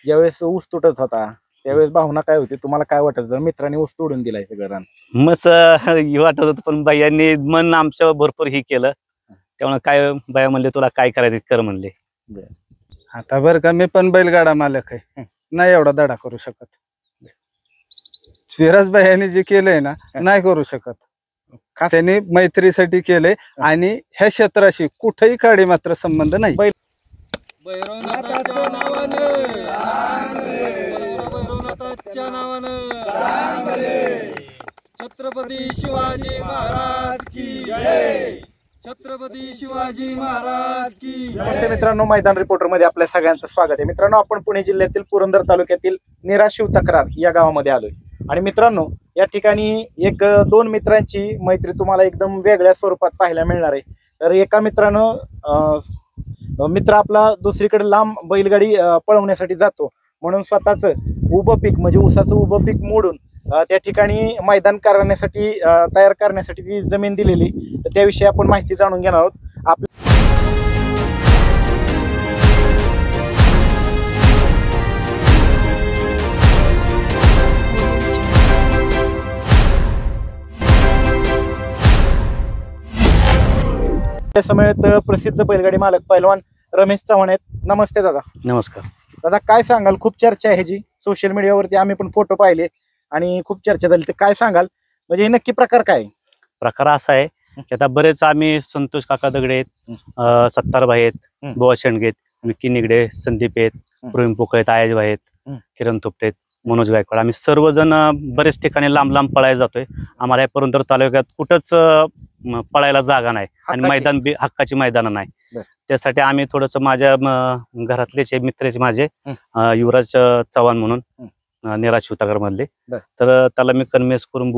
ज्यावेळेस ऊस तुटत होता त्यावेळेस भावना काय होती, तुम्हाला काय वाटत होतं? मित्रांनी ऊस तोडून दिलाय सगळं रान. मस्त वाटत होतं, पण बायांनी मन आमच्या भरपूर ही केलं. त्यामुळे काय बाया म्हणले तुला काय करायचं कर म्हणले. आता बरं का, मी पण बैलगाडा मालक आहे, नाही एवढा दडा करू शकत. विराज भाईयांनी जे केलंय ना, नाही करू शकत. त्यांनी मैत्रीसाठी केलंय आणि ह्या क्षेत्राशी कुठेही काडी मात्र संबंध नाही. भैरवनाथाच्या नावानं छत्रपती शिवाजी महाराज की जय. छत्रपती शिवाजी महाराज की जय. नमस्ते मित्रांनो, मैदान रिपोर्टर मध्ये आपल्या सगळ्यांचं स्वागत आहे. मित्रांनो, आपण पुणे जिल्ह्यातील पुरंदर तालुक्यातील निरा शिवतक्रार या गावामध्ये आलोय. आणि मित्रांनो, या ठिकाणी एक दोन मित्रांची मैत्री तुम्हाला एकदम वेगळ्या स्वरूपात पाहायला मिळणार आहे. तर एका मित्र आपला दुसरीकडे लांब बैलगाडी पळवण्यासाठी जातो, म्हणून स्वतःच उभं पीक म्हणजे ऊसाचं उभं पीक मोडून त्या ठिकाणी मैदान करण्यासाठी तयार करण्यासाठी ती जमीन दिलेली. तर त्याविषयी आपण माहिती जाणून घेणार आहोत. आपल्या समेत प्रसिद्ध बैलगाडी मालक पैलवान रमेश चव्हाण आहेत. नमस्ते दादा. नमस्कार दादा, काय सांगाल? खूप चर्चा आहे ह्याची सोशल मीडियावरती, आम्ही पण फोटो पाहिले आणि खूप चर्चा झाली. तर काय सांगाल, म्हणजे हे नक्की प्रकार काय आहे? प्रकार असा आहे की आता बरेच आम्ही संतोष काका दगडे आहेत, सत्तारभाई आहेत, बोवा शेंडगे आहेत, विक्की निगडे, संदीप आहेत, प्रवीण पोकळे आहेत, आयजभाई आहेत, किरण थोपटे आहेत, मनोज गायकवाड, आम्ही सर्वजण बरेच ठिकाणी लांब लांब पळायला जातोय. आम्हाला या पुरंदर तालुक्यात कुठंच पळायला जागा नाही आणि मैदान हक्काची मैदान नाही. त्यासाठी आम्ही थोडस माझ्या घरातलेच मित्राचे माझे युवराज चव्हाण म्हणून निरा शिवतक्रार मधले, तर त्याला मी कन्व्हिन्स करून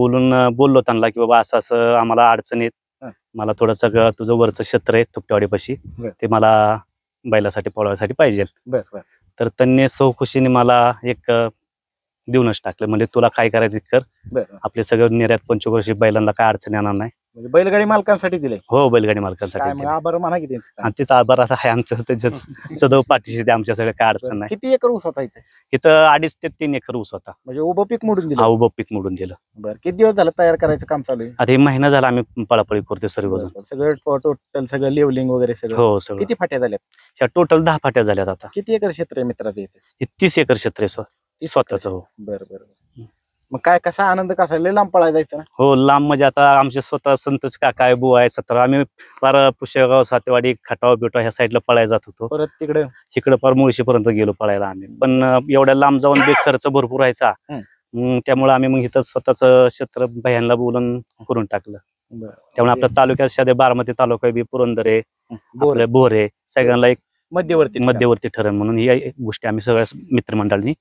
बोललो त्यांना की बाबा असं असं आम्हाला अडचणीत, मला थोडंसं तुझं वरचं क्षेत्र आहे तुपटेवाडीपाशी, ते मला बैलासाठी पळवायसाठी पाहिजे. तर त्यांनी सौखुशीने मला एक देऊनच टाकलं, म्हणजे तुला काय करायचं कर, आपले सगळं निर्यात पंचवर्षी बैलांना काय अडचण येणार नाही. म्हणजे बैलगाडी मालकांसाठी दिले? हो, बैलगाडी मालकांसाठी. आभार म्हणा किती. आणि तिचा आभार आहे आमचं, त्याच्यात सदैव पाठीशी ते आमच्या सगळं काय अडचण नाही. किती एकर ऊस होता इथे? इथं 2.5 ते 3 एकर ऊस होता. म्हणजे उभं पीक मोडून दिलं? हा, उभं पीक मोडून दिलं. बरं, किती दिवस झालं तयार करायचं काम चालू आहे? आता हे महिना झाला आम्ही पळापळी करतोय सर्वजण. सगळं टोटल सगळं लेवलिंग वगैरे सगळं? हो, सगळं. किती फाट्या झाल्यात? ह्या टोटल 10 फाट्या झाल्यात. आता किती एकर क्षेत्र आहे मित्राचं इथे? हे 30 एकर क्षेत्र आहे स्वतःच. हो. बरं. मग काय, कसा आनंद, कसा लय लांब पळायला जायचं ना? हो, लांब म्हणजे आता आमचे स्वतः संतोष काका आहे, बुवा आहे, 17, आम्ही फार पुष्यगाव, सातेवाडी, खटाव बिटाव ह्या साईडला पळायला जात होतो. परत तिकडे फार मुळशीपर्यंत गेलो पळायला आम्ही, पण एवढ्या लांब जाऊन खर्च भरपूर व्हायचा. त्यामुळे आम्ही मग इथं स्वतःच क्षेत्र भयांना बोलून करून टाकलं. त्यामुळे आपल्या तालुक्यात सध्या बारामती तालुका बी, पुरंदर आहे, बोर आहे, सगळ्यांना एक मध्यवर्ती ठरण म्हणून ही गोष्टी आम्ही सगळ्या मित्रमंडळांनी.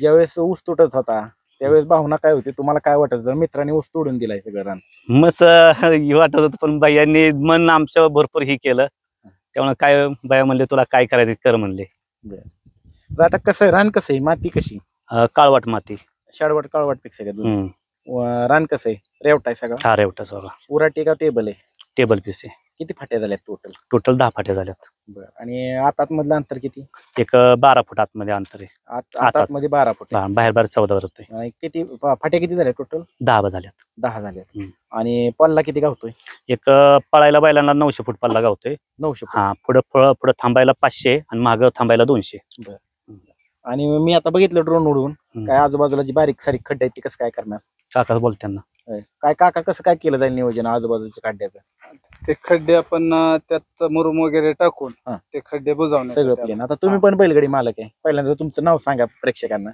ज्यावेळेस ऊस तुटत होता त्यावेळेस भावना काय होती, तुम्हाला काय वाटत होतं? मित्रांनी ऊस तोडून दिलाय सगळं रान. मस्त वाटत होतं, पण बायांनी मन आमच्या भरपूर ही केलं. त्यामुळे काय बाया म्हणले तुला काय करायचं कर म्हणले. आता कसं रान, कसं आहे, माती कशी? काळवाट माती, शाडवाट काळवाट पेक्षा रान कसं आहे? रेवटा आहे सगळं? हा, रेवटा सगळा. उराटी का टेबल आहे? टेबल पीस आहे. किती फाट्या झाल्यात टोटल 10 फाट्या झाल्यात. आणि आतात मधलं अंतर किती? एक 12 फूट आतमध्ये अंतर आहे. आतात मध्ये 12 फूट, बाहेर 14 होते. किती फाट्या किती झाल्या टोटल? 10 झाल्यात. 10 झाल्यात. आणि पल्ला किती गावतोय? एक पळायला बैलांना 900 फूट पल्ला गावतोय. 900. हा, पुढे थांबायला 500 आणि मागं थांबायला 200. आणि मी आता बघितलं ड्रोन उडवून, काय आजूबाजूला जी बारीक सारीक खड्डे आहेत ती कसं काय करणार? काका बोल त्यांना. काय काका, कसं काय केलं जाईल नियोजन आजूबाजूच्या खड्ड्याचं? ते खड्डे आपण त्यात मुरुम वगैरे टाकून ते खड्डे बुजवणे सगळं प्लेन. आता तुम्ही पण बैलगाडी मालक आहे, पहिल्यांदा तुमचं नाव सांगा प्रेक्षकांना.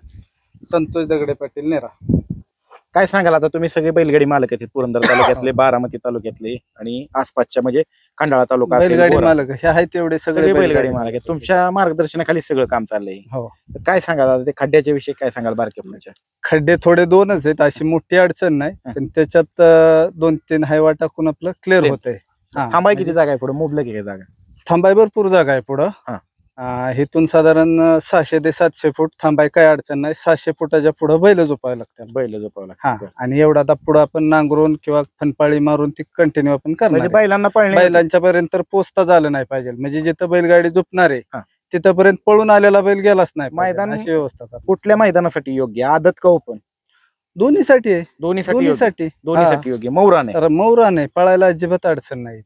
संतोष दगडे पाटील, निरा. काय सांगाल आता, तुम्ही सगळे बैलगाडी मालक आहेत पुरंदर तालुक्यातले, बारामती तालुक्यातले आणि आसपासच्या, म्हणजे खंडाळा तालुका, बैलगाडी मालक हे आहेत तेवढे सगळे बैलगाडी मालक आहेत. तुमच्या मार्गदर्शनाखाली सगळं काम चाललंय. हो. काय सांगाल आता ते खड्ड्याच्या विषयी, काय सांगाल? बारक्या खड्डे थोडे 2च आहेत, अशी मोठी अडचण नाही, पण त्याच्यात 2-3 हायवा टाकून आपलं क्लिअर होतंय. थांबाय किती जागा आहे पुढे? मुबलक आहे जागा? थांबाय भरपूर जागा आहे पुढं. इथून साधारण 600 ते 700 फूट थांबाय, काय अडचण नाही. 600 फुटाच्या पुढे बैल झोपावं लागतात. आणि एवढा आता पुढे आपण नांगरून किंवा फनपाळी मारून ती कंटिन्यू आपण करणार. बैलांना बैलांच्या पर्यंत पोचता झालं नाही पाहिजे, म्हणजे जिथं बैलगाडी झोपणार आहे तिथपर्यंत पळून आलेला बैल गेलाच नाही मैदान- अशी व्यवस्था करा. कुठल्या मैदानासाठी योग्य आदत का ओपन? दोन्हीसाठी आहे. दोन्हीसाठी योग्य. दोन्हीसाठी दोन्हीसाठी योग्य. मौराने तर मौरा नाही पळायला अजिबात अडचण नाही.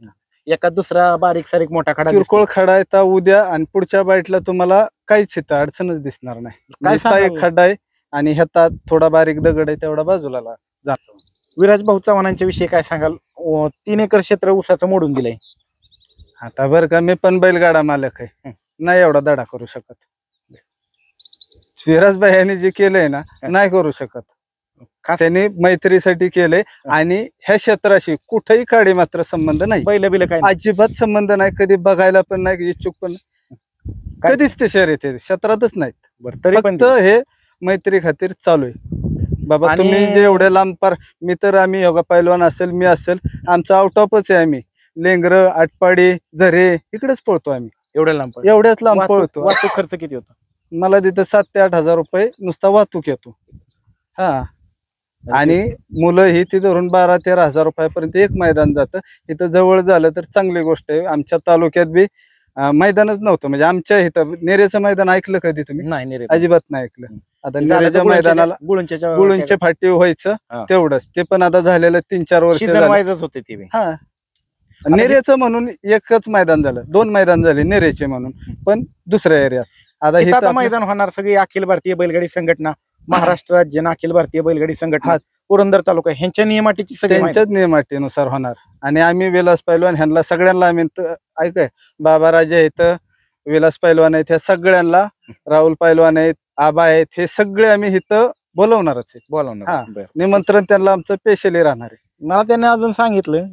एका दुसरा बारीक सारीक मोठा खडा किरकोळ खडा आहे तर उद्या आणि पुढच्या बाईटला तुम्हाला काहीच इथं अडचणच दिसणार नाही. काय नुसता एक सांगाल? खड्डा आहे आणि ह्यात थोडा बारीक दगड आहे तेवढा बाजूला जातो. विराज भाऊ चव्हाणांच्या विषयी काय सांगाल? 3 एकर क्षेत्र ऊसाचं मोडून दिलंय. आता बरं का मी पण बैलगाडा मालक आहे, नाही एवढा दडा करू शकत. विराजभाई यांनी जे केलंय ना नाही करू शकत. खास त्यांनी मैत्रीसाठी केलंय आणि ह्या क्षेत्राशी कुठेही काडी मात्र संबंध नाही, बैल बिल काय नाही. अजिबात संबंध नाही. कधी बघायला पण नाही, इच्छुक पण नाही. काय- कधीच ते शर्यत आहे क्षेत्रातच नाहीत. बरं, तरी पण फक्त हे मैत्री खातीर चालू आहे. बाबा आणि- तुम्ही जे एवढे लांब पार मी तर आम्ही योगा पैलवान असेल मी असेल आमचा आउट ऑफच आहे. आम्ही लेंगर आटपाडी झरे इकडेच पळतो आम्ही. एवढ्या लांब पळ. एवढ्याच लांब वाहतूक पळतो. वाहतूक खर्च किती होतो? मला तिथं 7 ते 8 हजार रुपये नुसता वाहतूक येतो. हा आणि मुलं ही ती धरून 12-13 हजार रुपयापर्यंत एक मैदान जातं. इथं जवळ झालं तर चांगली गोष्ट आहे. आमच्या तालुक्यात बी मैदानच नव्हतं. म्हणजे आमच्या इथं नेरेचं मैदान ऐकलं कधी तुम्ही? नाही नाही रे. अजिबात नाही ऐकलं. आता झालं तर नेरेच्या मैदानाला गुळूंच्या गुळूंचे फाटी व्हायचं हा. तेवढंच. ते पण आता झालेलं 3-4 वर्ष सीझन झालं. वाईजच होते ते बी. हा नेरेचं म्हणून एकच मैदान झालं, 2 मैदान झाले नेरेचे म्हणून, पण दुसऱ्या एरियात. आता इथं इथं आता आपलं- मैदान होणार सगळी अखिल भारतीय बैलगाडी संघटना, महाराष्ट्र राज्य ना अखिल भारतीय बैलगाडी संघटना, हा. पुरंदर तालुका ह्यांच्या नियमाटीची सगळी मैदान. त्यांच्याच नियमाटीनुसार होणार. आणि आम्ही विलास पैलवान ह्यांना सगळ्यांना आम्ही ऐकाय बाबा राजे आहेत, विलास पैलवान आहेत, ह्या सगळ्यांना राहुल पैलवान आहेत, आबा आहेत, हे सगळे आम्ही इथं बोलवणारच आहे. बोलावणार. हा. बरं. निमंत्रण त्यांना आमचं स्पेशली राहणार आहे. मला त्यांनी अजून सांगितलं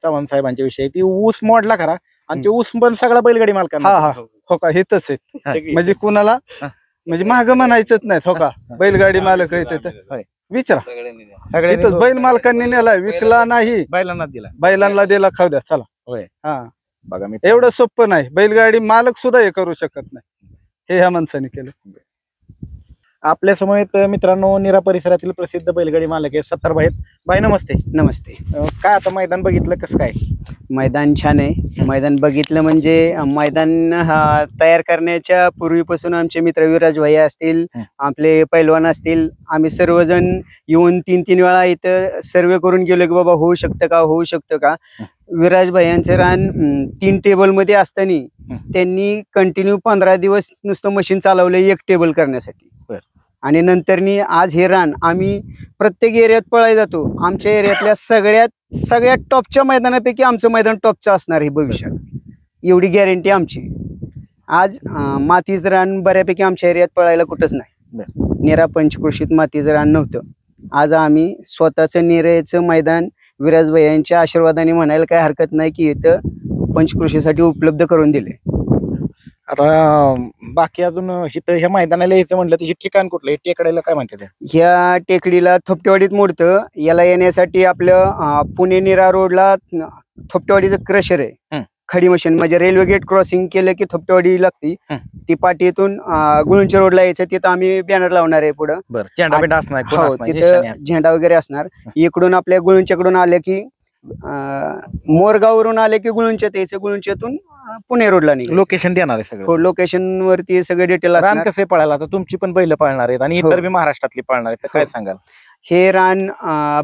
चव्हाण साहेबांच्या विषयी ती ऊस मोडला खरा आणि ते ऊस पण सगळा बैलगाडी मालकांना. हा, हा. हो का हिथच आहे. सगळी. म्हणजे कुणाला हा. म्हणजे महाग म्हणायचंच नाही. हो का बैलगाडी मालक आहे तिथं होय. विचारा. सगळ्यांनी इथंच बैल मालकांनी नेला, विकला नाही, बैलांना दिला. बैलांना दिला, खाऊ द्या चला. होय. हा बघा मी एवढं सोपं नाही. बैलगाडी मालक सुद्धा हे करू शकत नाही. हे ह्या माणसाने केलं. आपल्या समोर मित्रांनो निरा परिसरातील प्रसिद्ध बैलगाडी मालक आहे सत्तारभाई आहेत. बाई नमस्ते. नमस्ते. काय आता मैदान बघितलं कसं काय? मैदान छान आहे. मैदान बघितलं म्हणजे मैदान तयार करण्याच्या पूर्वीपासून आमचे मित्र विराज भैया असतील, आपले पैलवान असतील, आम्ही सर्वजण येऊन 3-3 वेळा इथं सर्वे करून गेलो की बाबा होऊ शकतं का, होऊ शकतं का. विराज भैयांचं रान 3 टेबलमध्ये असताना त्यांनी कंटिन्यू 15 दिवस नुसतं मशीन चालवलं 1 टेबल करण्यासाठी. आणि नंतरनी आज हे रान आम्ही प्रत्येक एरियात पळायला जातो. आमच्या एरियातल्या सगळ्यात टॉपच्या मैदानापैकी आमचं मैदान टॉपचं असणार आहे भविष्यात, एवढी गॅरंटी आमची. आज मातीचं रान बऱ्यापैकी आमच्या एरियात पळायला कुठंच नाही. निरा पंचकृषीत मातीचं रान नव्हतं. आज आम्ही स्वतःचं निराचं मैदान विराज भैयांच्या आशीर्वादाने म्हणायला काही हरकत नाही की इथं पंचकृषीसाठी उपलब्ध करून दिले. आता बाकी अजून इथं ह्या मैदानाला यायचं म्हटलं तर हे ठिकाण कुठलं? हे टेकड्याला काय म्हणते ते? ह्या टेकडीला थोपटेवाडीत मोडतं. याला येण्यासाठी आपलं पुणे निरा रोडला थोपटेवाडीचं क्रशर आहे, खडी मशीन. म्हणजे रेल्वे गेट क्रॉसिंग केलं की थोपटेवाडी लागती. ती पाटीतून गुळूंच्या रोडला यायचं. तिथं आम्ही बॅनर लावणार आहे पुढं. बरं, झेंडा बिंडा असणार, कोण हो, असणार, तिथं निशाणी असणार. झेंडा वगैरे असणार. इकडून आपल्या गुळूंच्याकडून आले की मोरगाववरून आले की गुळूंच्यात यायचं, गुळूंच्यातून पुणे रोडला निघायचं. लोकेशन देणार आहे सगळं. हो, लोकेशन वरती सगळे डिटेल रान असणार. कसे पळायला आता तुमची पण बैल पाळणार आहेत आणि हो. इतर बी महाराष्ट्रातली पाळणार आहेत, तर काय हो. सांगाल? हे रान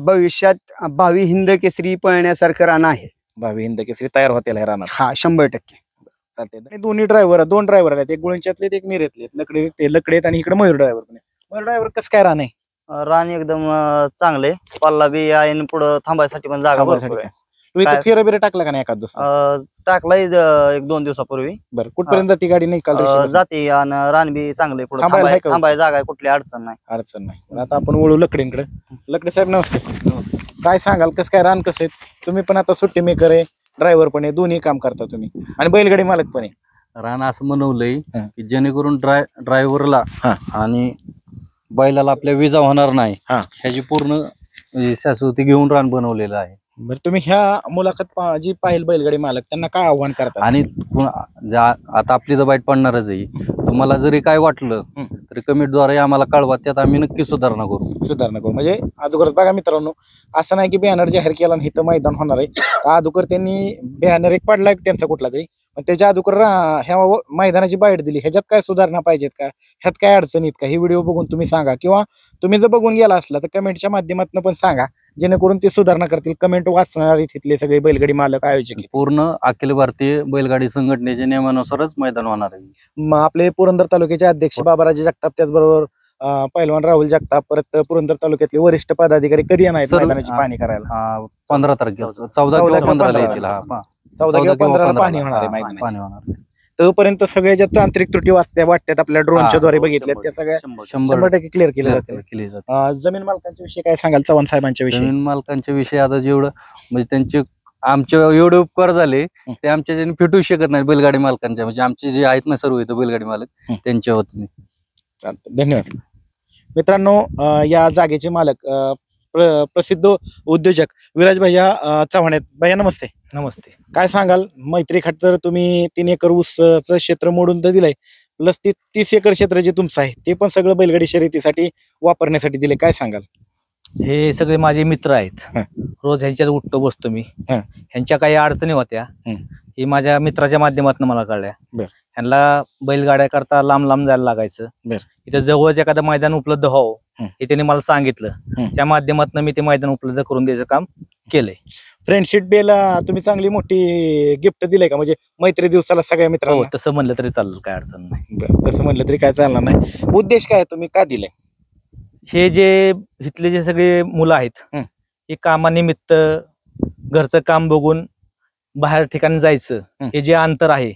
भविष्यात भावी हिंद केसरी पळण्यासारखं रान आहे. भावी हिंद केसरी तयार होतील ह्या रानात. हा 100%. चालते. आणि दोन ड्रायव्हर आहेत, एक गुळूंच्यातले एक निरेतले. लकडे आहेत आणि इकडे मयूर ड्रायव्हर पण आहे. मयूर ड्रायव्हर कसं काय रान आहे? रान एकदम चांगले. पल्ला बी आहे आणि पुढे थांबायसाठी पण जागा भरपूर आहे. तू इथं काय? फेरं बिरं टाकला का नाही एखाद दुसरा? टाकलाय 1-2 दिवसापूर्वी. बरं, कुठपर्यंत जाते गाडी? नाही काल जाते आणि रान बी चांगले. पुढे थांबायला आहे का? थांबाय जागा आहे, कुठली अडचण नाही. अडचण नाही. पण आता आपण वळू लकडींकडे. लकडे साहेब नमस्ते. काय सांगाल कसं काय रान कसं आहे? तुम्ही पण आता सुट्टी मेकर आहे, ड्रायव्हर पण आहे, दोन्ही काम करता तुम्ही आणि बैलगाडी मालक पण आहे. रान असं बनवलंय हा. की जेणेकरून ड्रायव्हरला हा. आणि बैलाला आपल्या विजा होणार नाही हा. ह्याची पूर्ण शाश्वती घेऊन रान बनवलेलं आहे. बरं, तुम्ही ह्या मुलाखत जी पाहिल बैलगाडी मालक त्यांना काय आव्हान करता? आणि आता आपली तर बाईट पडणारच आहे. तुम्हाला जरी काय वाटलं तरी कमेंटद्वारे आम्हाला कळवा, त्यात आम्ही नक्की सुधारणा करू. म्हणजे अगोदरच बघा मित्रांनो, असं नाही की बॅनर जाहीर केला आणि इथं मैदान होणार आहे. अगोदर त्यांनी बॅनर एक पडलाय त्यांचा कुठला तरी, पण त्याच्या अगोदर ह्या मैदानाची बाईट दिली, ह्याच्यात काय सुधारणा पाहिजेत का, ह्यात काय अडचणीत का, ही व्हिडिओ बघून तुम्ही सांगा, किंवा तुम्ही जर बघून गेला असला तर कमेंटच्या माध्यमातून पण सांगा, जेणेकरून ते सुधारणा करतील. कमेंट वाचणारे तिथले सगळे बैलगाडी मालक, आयोजक. पूर्ण अखिल भारतीय बैलगाडी संघटनेच्या नियमानुसारच मैदान होणार आहे. मग आपले पुरंदर तालुक्याचे अध्यक्ष बाबाराजे जगताप, त्याचबरोबर पैलवान राहुल जगताप, परत पुरंदर तालुक्यातले वरिष्ठ पदाधिकारी कधी येणार आहेत मैदानाची पाहणी करायला? 15 तारखेला 14 किंवा 15 येतील. 14 किंवा 15 पाहणी होणार आहे मैदानाची. तोपर्यंत सगळ्या ज्या तांत्रिक त्रुटी वाटतात आपल्या ड्रोनच्या द्वारे बघितल्या, त्या सगळ्या 100% क्लिअर केल्या जातील. जमीन मालकांच्या विषयी काय सांगाल चव्हाण साहेबांच्या विषयी? जमीन मालकांच्या विषयी आता जेवढं म्हणजे त्यांचे आमचे एवढे उपकार झाले ते आमच्या ज्याने फिटू शकत नाही बैलगाडी मालकांच्या, म्हणजे आमचे जे आहेत ना सर्व इथं बैलगाडी मालक त्यांच्या वतीने. चालतं, धन्यवाद. मित्रांनो, या जागेचे मालक प्रसिद्ध उद्योजक विराज भैया चव्हाण आहेत. भैया नमस्ते. नमस्ते. काय सांगाल, मैत्री खाट तर तुम्ही 3 एकर ऊसचं क्षेत्र मोडून तर दिलंय, प्लस 30 एकर क्षेत्र जे तुमचं आहे ते पण सगळं बैलगाडी शर्यतीसाठी वापरण्यासाठी दिले, काय सांगाल? हे सगळे माझे मित्र आहेत. रोज ह्यांच्यात उठतो बसतो मी. ह्यांच्या काही अडचणी होत्या, हे माझ्या मित्राच्या माध्यमातून मला कळल्या. ह्यांना बैलगाड्या करता लांब लांब जायला लागायचं. इथं जवळच एखादं मैदान उपलब्ध व्हावं हे त्यांनी मला सांगितलं. त्या माध्यमातून मी ते मैदान उपलब्ध करून द्यायचं काम केलंय. फ्रेंडशिप डेला तुम्ही चांगली मोठी गिफ्ट दिलंय का, म्हणजे मैत्री दिवसाला सगळ्या मित्रांना? तसं म्हणलं तरी चालेल, काय अडचण नाही. तसं म्हणलं तरी काय चालणार नाही. उद्देश काय तुम्ही का दिलंय? हे जे इथले जे सगळे मुलं आहेत हे कामानिमित्त घरचं काम बघून बाहेर ठिकाणी जायचं, हे जे अंतर आहे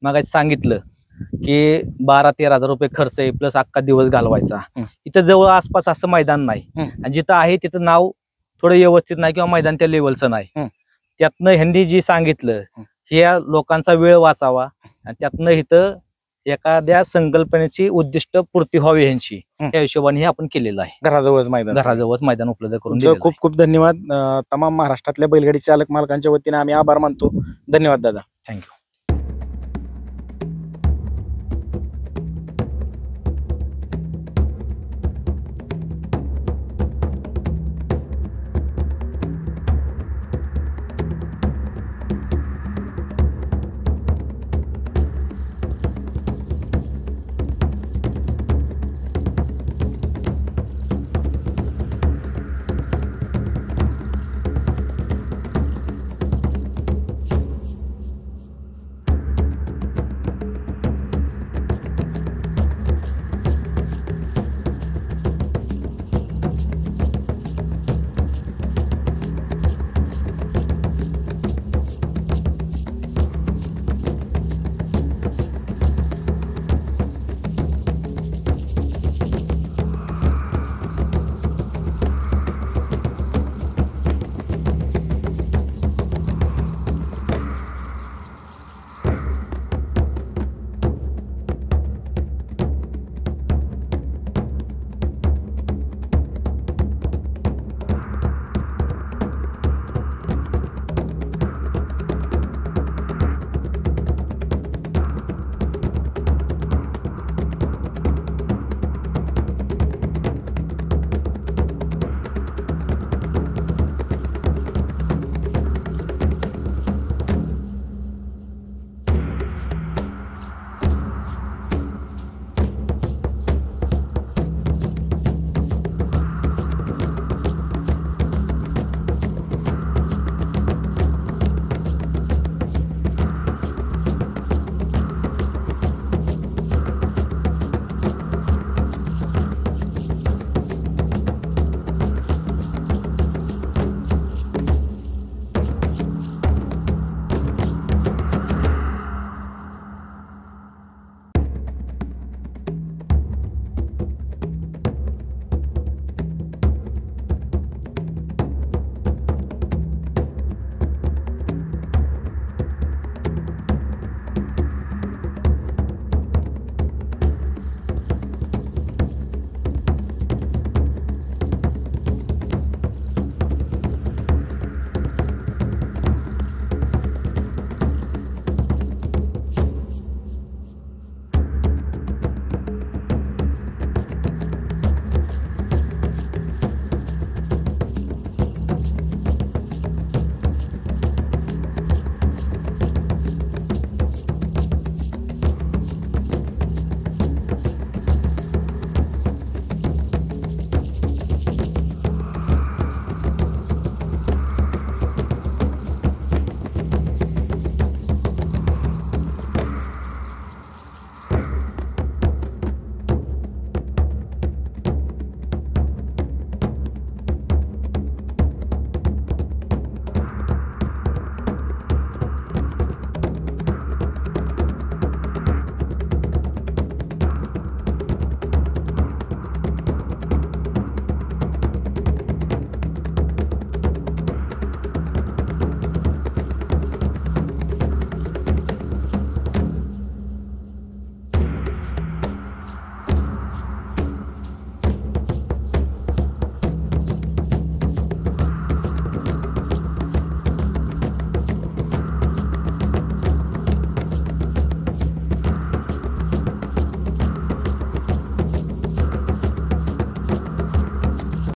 मगाशी सांगितलं की 12-13 हजार रुपये खर्च आहे, प्लस अख्खा दिवस घालवायचा. इथं जवळ आसपास असं मैदान नाही, आणि जिथं आहे तिथं नाव थोडं व्यवस्थित नाही किंवा मैदान त्या लेवलचं नाही. त्यातनं ह्यांनी जे सांगितलं ह्या लोकांचा वेळ वाचावा आणि त्यातनं इथं एखाद्या संकल्पनेची उद्दिष्ट पूर्ती व्हावी ह्यांची, या हिशोबाने हे आपण केलेलं आहे. घराजवळच मैदान उपलब्ध करून खूप खूप धन्यवाद. तमाम महाराष्ट्रातल्या बैलगाडी चालक मालकांच्या वतीने आम्ही आभार मानतो. धन्यवाद दादा. थँक्यू.